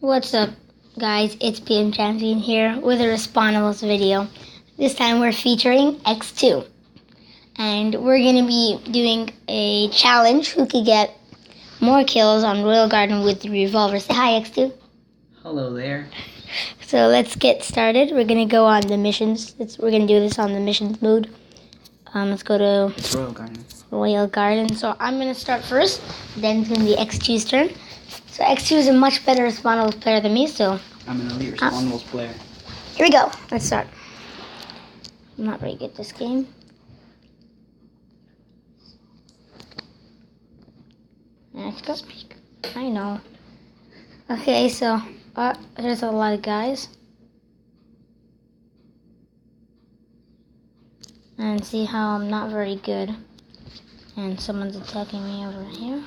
What's up, guys? It's PM Champion here with a Respawnables video. This time we're featuring X2. And we're going to be doing a challenge who could get more kills on Royal Garden with the Revolver. Say hi, X2. Hello there. So let's get started. We're going to go on the missions. We're going to do this on the missions mode. Let's go to Royal Garden. So I'm going to start first. Then it's going to be X2's turn. So X2 is a much better Respawnables player than me, so... I'm an elite Respawnables player. Here we go. Let's start. I'm not very good at this game. Let's go. I know. Okay, so... there's a lot of guys. And see how I'm not very good. And someone's attacking me over here.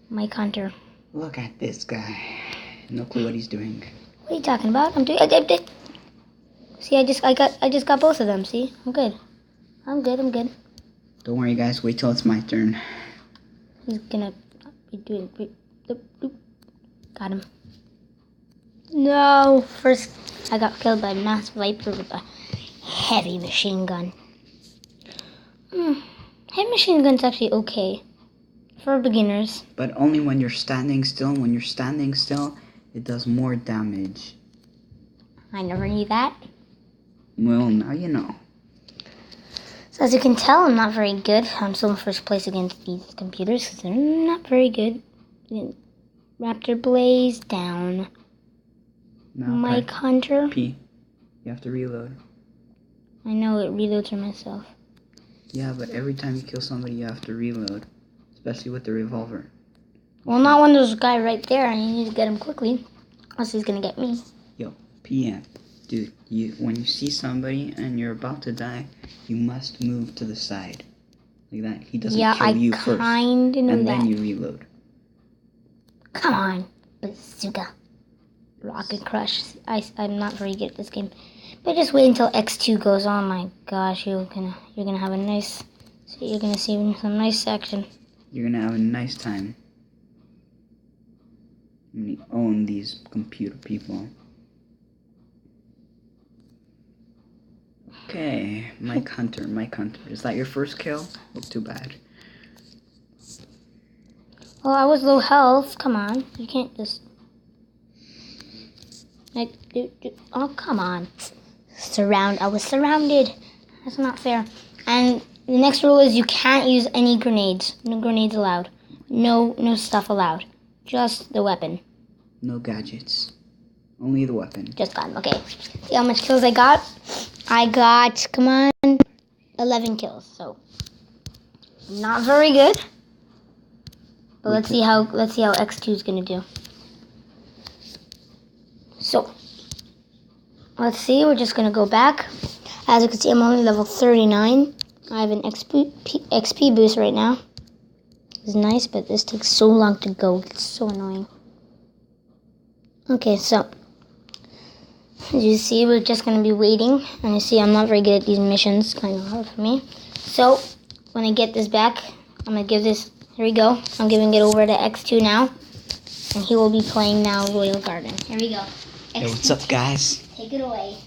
Mike Hunter. Look at this guy. No clue what he's doing. What are you talking about? I'm doing. See, I just got both of them. See, I'm good. I'm good. Don't worry, guys. Wait till it's my turn. He's gonna be doing. Got him. No, first I got killed by Mass Viper with a heavy machine gun. Heavy machine gun's actually okay for beginners. But only when you're standing still. When you're standing still, it does more damage. I never knew that. Well, now you know. So as you can tell, I'm not very good. I'm still in first place against these computers because they're not very good. Raptor Blaze down. Now, Mike Hunter. P. You have to reload. I know it reloads for myself. Yeah, but every time you kill somebody, you have to reload. Especially with the revolver. Well, not when there's a guy right there and you need to get him quickly. Else he's gonna get me. Yo, PM. Dude, when you see somebody and you're about to die, you must move to the side. Like that. He doesn't kill you first. Yeah, I kinda knew that. And then you reload. Come on, bazooka. Rocket Crush. I'm not very good at this game. But just wait until X2 goes on. Oh my gosh, you're gonna have a nice... So you're gonna see some nice action. You're gonna have a nice time. I'm gonna own these computer people. Okay, Mike Hunter. Is that your first kill? Oh, too bad. Well, I was low health. Come on. You can't just... Oh, come on. I was surrounded. That's not fair. And the next rule is you can't use any grenades. No grenades allowed. No stuff allowed. Just the weapon. No gadgets. Only the weapon. Just got him. Okay. See how much kills I got? I got, come on, 11 kills. So, not very good. But let's see how X2 is gonna do. So, let's see. We're just gonna go back. As you can see, I'm only level 39. I have an XP boost right now. It's nice, but this takes so long to go. It's so annoying. Okay, so as you see, we're just gonna be waiting. And you see, I'm not very good at these missions. Kind of hard for me. So when I get this back, I'm gonna give this. Here we go. I'm giving it over to X2 now, and he will be playing now Royal Garden. Here we go. Hey, what's up, guys? Take it away.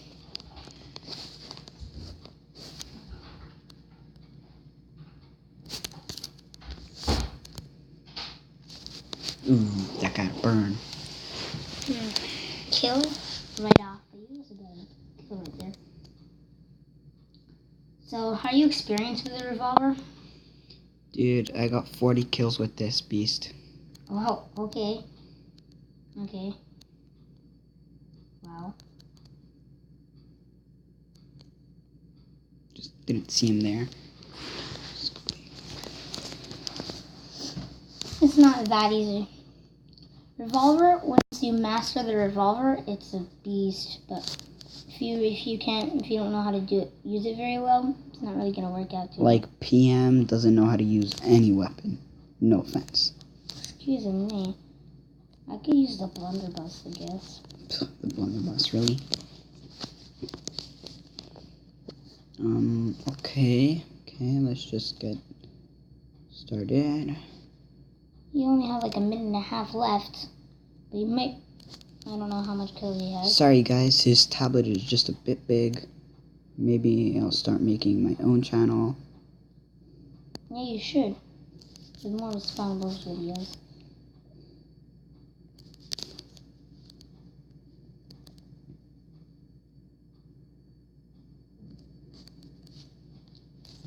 Ooh, that got burned. Kill right off. That's a good kill right there. So, are you experienced with the revolver? Dude, I got 40 kills with this beast. Oh, okay. Wow. Just didn't see him there. It's not that easy. Revolver, once you master the revolver, it's a beast. But if you don't know how to use it very well, it's not really gonna work out too well. Like PM doesn't know how to use any weapon. No offense. Excuse me. I could use the blunderbuss, I guess. The blunderbuss, really? Okay, let's just get started. You only have like a minute and a half left, but you might I don't know how much kills he has. Sorry guys, his tablet is just a bit big. Maybe I'll start making my own channel. Yeah, you should. With more Respawnables videos.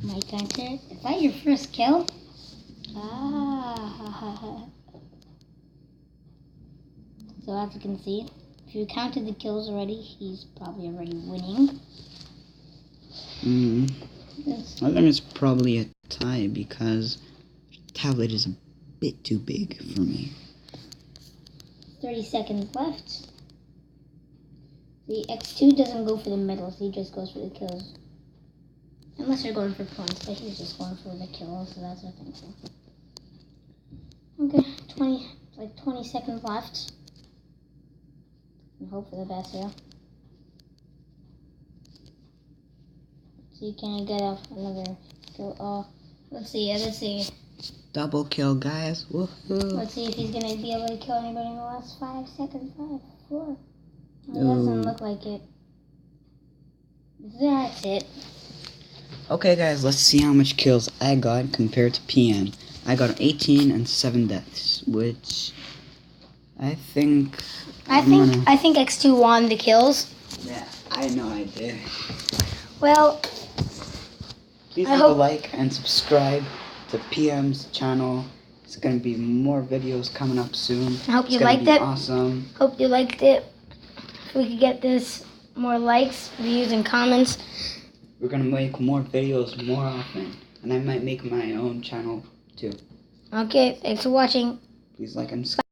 My turn to... Is that your first kill? Ah. So as you can see, if you counted the kills already, he's probably already winning. I think it's probably a tie because tablet is a bit too big for me. 30 seconds left. The X2 doesn't go for the medals, he just goes for the kills. Unless you're going for points, but he's just going for the kills, so that's what I think so. Okay, 20 seconds left. And hope for the best here. See, can I get off another kill? Oh, let's see. Double kill, guys. Woohoo. Let's see if he's gonna be able to kill anybody in the last 5 seconds. 5, 4. It doesn't look like it. That's it. Okay, guys, let's see how much kills I got compared to PM. I got 18 and 7 deaths, which I think X2 won the kills. Yeah, I know I did. Well, please leave a like and subscribe to PM's channel. It's gonna be more videos coming up soon. I hope you liked it. Awesome. Hope you liked it. If we could get this more likes, views, and comments. We're gonna make more videos more often, and I might make my own channel too. Okay, thanks for watching. Please like and subscribe.